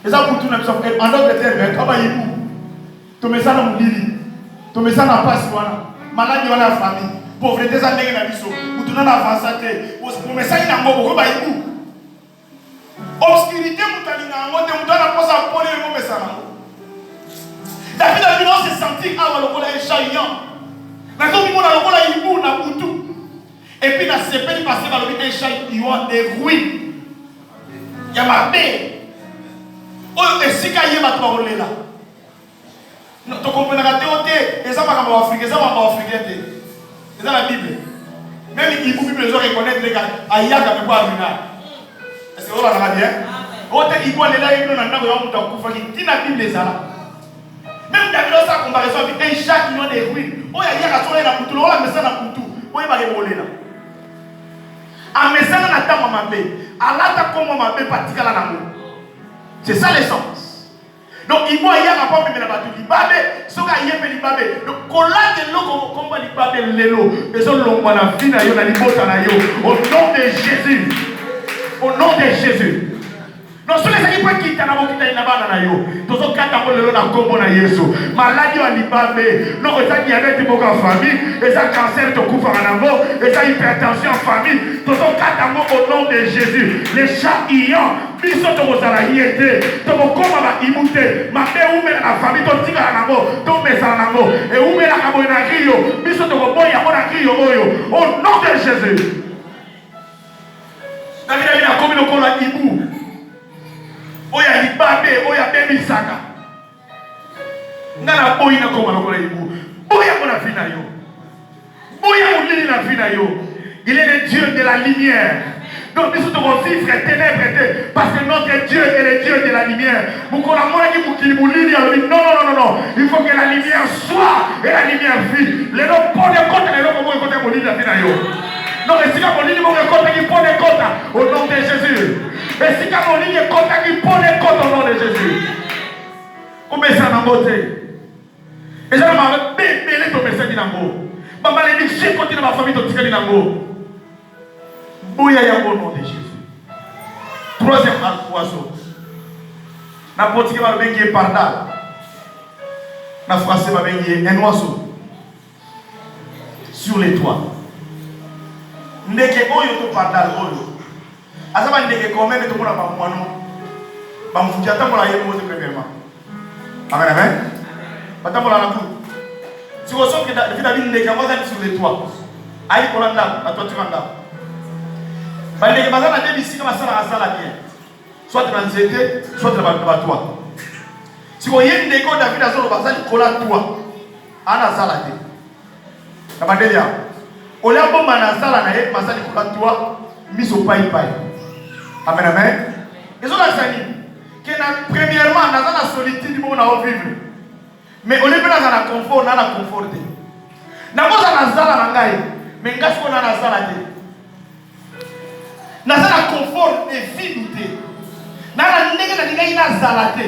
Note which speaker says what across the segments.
Speaker 1: Et ça pour tout le monde. En d'autres termes, quand il est tu mets ça dans mon lit, tu mets ça dans la passe, maladie dans la famille, pauvreté, ça n'est pas biso, ou tu n'as pas avancé, ou mets ça dans le monde, pourquoi il est obscurité, tu as dit, tu dois la poser à Paul et tu mets ça dans le monde. David a dit, se sentir à le chaillant. Maintenant, il y a un tout. Et puis, dans ce pays, il passe par le chaillant, il y a des ruines. Il y a ma paix. Et si il y a ma parole là. Tu comprends la théorie, et ça va en Afrique, ça va en Afrique. C'est dans la Bible. Même il faut que les gens reconnaissent les gars. Aïe, il y a un peu de est-ce que vous avez bien? Il faut aller là, il y a un peu de la Bible. Même David a sa comparaison avec un chat qui a des ruines. Oh, il y a un soleil dans le couteau, il y a un message dans le couteau. Oh, il va y voler là. Un message dans la table, ma paix. À la table, comme ma paix, particulièrement dans l'amour. C'est ça l'essence. Donc, il faut y avoir un peu de la Libabe. Ce qu'il y a de Libabe. Donc, quand de l'eau, comme Libabe, l'élo, et ça, l'on va la vie, au nom de Jésus. Au nom de Jésus. Non, ce n'est pas qui t'a dit na yo. Tozo kata ko lelo na kombo na Yesu. Maladie wa libambe. Non, ça diabète pour la famille, et ça cancer to kufa na ngo, et ça hypertension en famille. Tozo kata mo au nom de Jésus. Les chats ions, biso to ko sala hiete, to ko koma ba imute. Ma be ume na famille to tika na ngo, to mesa na ngo. Et ume la kabo na rio, biso to ko boya ko na rio oyo. Au nom de Jésus. David a commis le col à Ibou. Oya Libabe, oya Baby Saka. Nana boya koma lokola Ibou. Boya kona fina yo. Boya ulili na fina yo. Il est le Dieu de la lumière. Donc nous devons vivre ténèbres parce que notre Dieu est le Dieu de la lumière. Non. Il faut que la lumière soit et la lumière vive. Les gens ponnent des côtes, les gens comment ils comptent mon lit la fina yo. Non, et si mon lit mon côté qui pone des côtes au nom de Jésus. Et si mon lit est côté qui pone des côtes au nom de Jésus. On met ça dans la beauté. Et ça m'a bébé ton message dans le mot. Ma malédiction continue dans ma famille de tirer dans le mot. Bouya au nom de Jésus. Troisième oiseau. Na portugais va bengi pardal. Na français va bengi un oiseau. Sur les toits. Ndeke oyo to pardal oyo. Azaba ndeke combien de tomona ba mwano. Ba mfujata mola yemo de premièrement. Amen amen. Batamola na tout. Si vous savez que David ndeke moza sur les toits. Aïe kolanda, à toi tu vas. Ndeke bazana debi sika basala asala bien. Soit dans nzete, soit dans ba toit. Si vous yé ndeke David azolo bazali kola toit. Ana sala te. Kabandelia. Ola bomba na sala na ye masali kola toit, miso pai pai. Amen amen. Et ça la sani. Que premièrement dans la solitude bon na vivre. Mais on est dans la confort, dans la conforté. Na ko na sala na ngai, mais ngai ko na sala te. Na sala confort et vidité. Na la ndenge na ngai na sala te.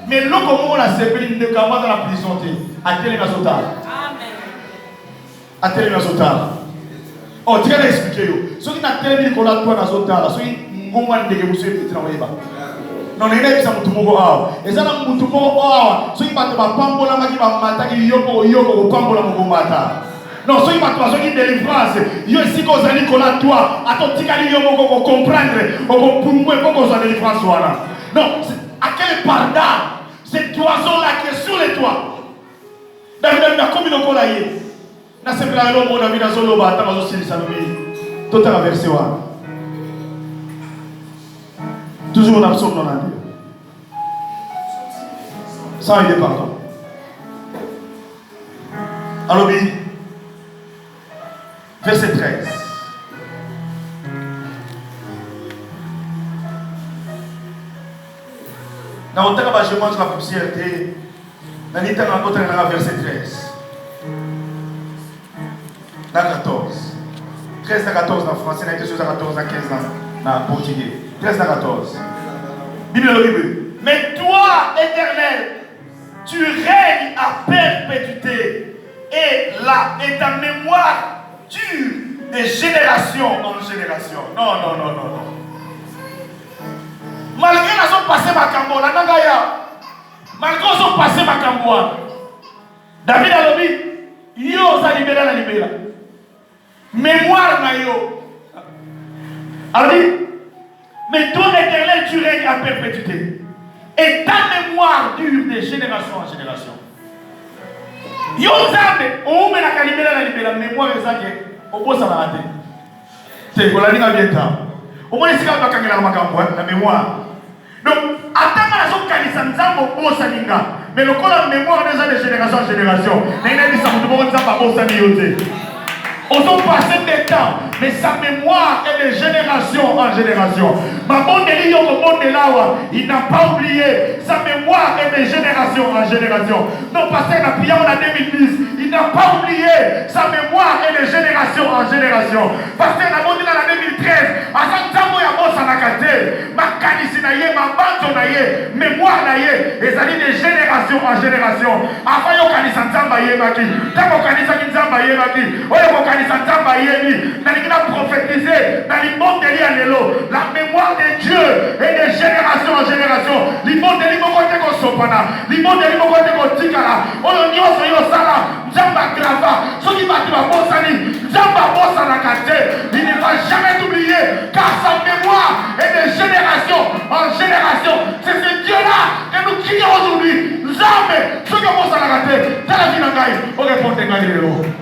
Speaker 1: Mais loko mo na sepeli ndeko dans la prison te. Atele na sota. Amen. Atele na sota. Oh, tu vas l'expliquer. Ce qui n'a tellement dit qu'on a toi dans ce temps-là, ce qui ngomba ndege muswe petit na yeba. Non, il est ça mutumo awa. Et ça na mutumo awa. Ce qui va te pambola maki ba mata ki yoko yoko pambola mo mata. Non, ce qui va te ce qui délivrance. Yo si ko zali ko la toi, ato tikali yo mo ko comprendre, ko pumwe ko za délivrance wana. Non, à quel pardon cet oiseau là qui est sur les toits. David a commis le colaïe. Na sepela lo mo na vida solo ba ta mazo sili salomi. Tota la verset wa. Toujours on absorbe non ande. Sans idée pardon. Alors bi verset 13. Dans le temps que je montre la propriété, dans le temps que je verset 13. Dans 14. 13 à 14 dans le français, dans 14 à 15 dans le portugais. 13 à 14. Bible de Bible. Mais toi, Éternel, tu règnes à perpétuité et ta mémoire dure de génération en génération. Non, non, non, non, non. Malgré qu'ils ont passé ma cambo, la nangaya. Malgré qu'ils ont passé ma cambo, David a dit, yo sa libéra la libéra. Mémoire na yo. Alors dit, mais ton éternel tu règnes à perpétuité. Et ta mémoire dure de génération en génération. Yo zambe, on met la libéra la libéra, mémoire est ça que, au bout ça va rater. C'est qu'on l'a dit à bien temps. Au moins, c'est quand on a la mémoire. Donc, attends, on a dit mais le coup la mémoire des génération en génération. Mais il a dit ça, on ne peut pas on a passé des temps, mais sa mémoire est de génération en génération. Ma bonne délire au monde de là, il n'a pas oublié. Sa mémoire est de génération en génération. Non, pasteur a prié en 2010, il n'a pas oublié. Sa mémoire est de génération en génération. Pasteur a monté en 2013, à Santambo ya bossa na kate, ma kanisi na ye, ma banzo na ye, mémoire na ye, et ça dit de génération en génération. Avant yo kanisa nzamba ye maki, tako kanisa nzamba ye maki, oyo Nzamba yemi, n'a prophétisé dans le monde de l'Ianélo, la mémoire de Dieu est de génération en génération. Le monde de l'Imokote Kosopana, le monde de l'Imokote Kotikala, on y a yo sala, Nzamba grava, ceux qui battent la bossani, Nzamba bossa la kate, il ne va jamais t'oublier, car sa mémoire est de génération en génération. C'est ce Dieu-là que nous crions aujourd'hui. Nzambe, ceux qui bossent la kate, t'as la vie dans Gaï, on répond à Gaï.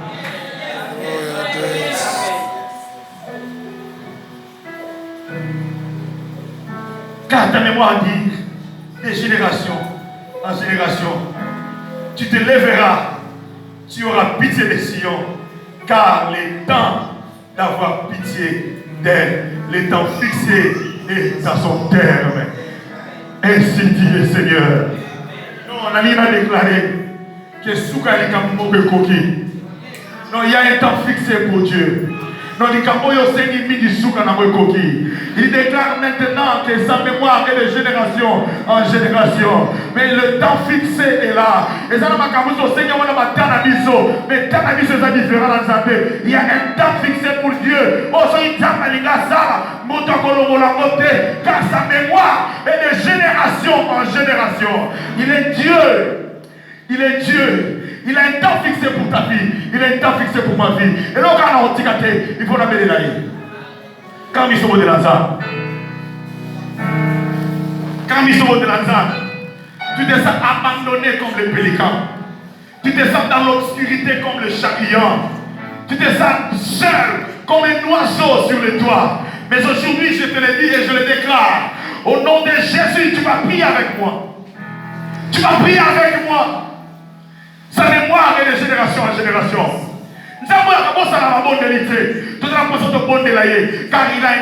Speaker 1: Car ta mémoire dit, de génération en génération, tu te lèveras, tu auras pitié des Sion, car le temps d'avoir pitié d'elle, le temps fixé est à son terme. Ainsi dit le Seigneur. Non, on a déclaré que Soukali Kamouke Koki. Non, il y a un temps fixé pour Dieu. Non, il déclare maintenant que sa mémoire est de génération en génération. Mais le temps fixé est là. Et ça, mais tant est différent dans sa paix. Il y a un temps fixé pour Dieu. Car sa mémoire est de génération en génération. Il est Dieu. Il est Dieu. Il a un temps fixé pour ta vie. Il a un temps fixé pour ma vie. Et là, quand on a il faut l'amener là. Quand ils sont de Lazare. Quand ils sont de Lazare, tu te sens abandonné comme le pélican. Tu te sens dans l'obscurité comme le chagrin. Tu te sens seul comme un oiseau sur le toit. Mais aujourd'hui, je te le dis et je le déclare. Au nom de Jésus, tu vas prier avec moi. Tu vas prier avec moi. Sa mémoire est de génération en génération. Nous avons la bonne vérité. Tout la bonne de car il a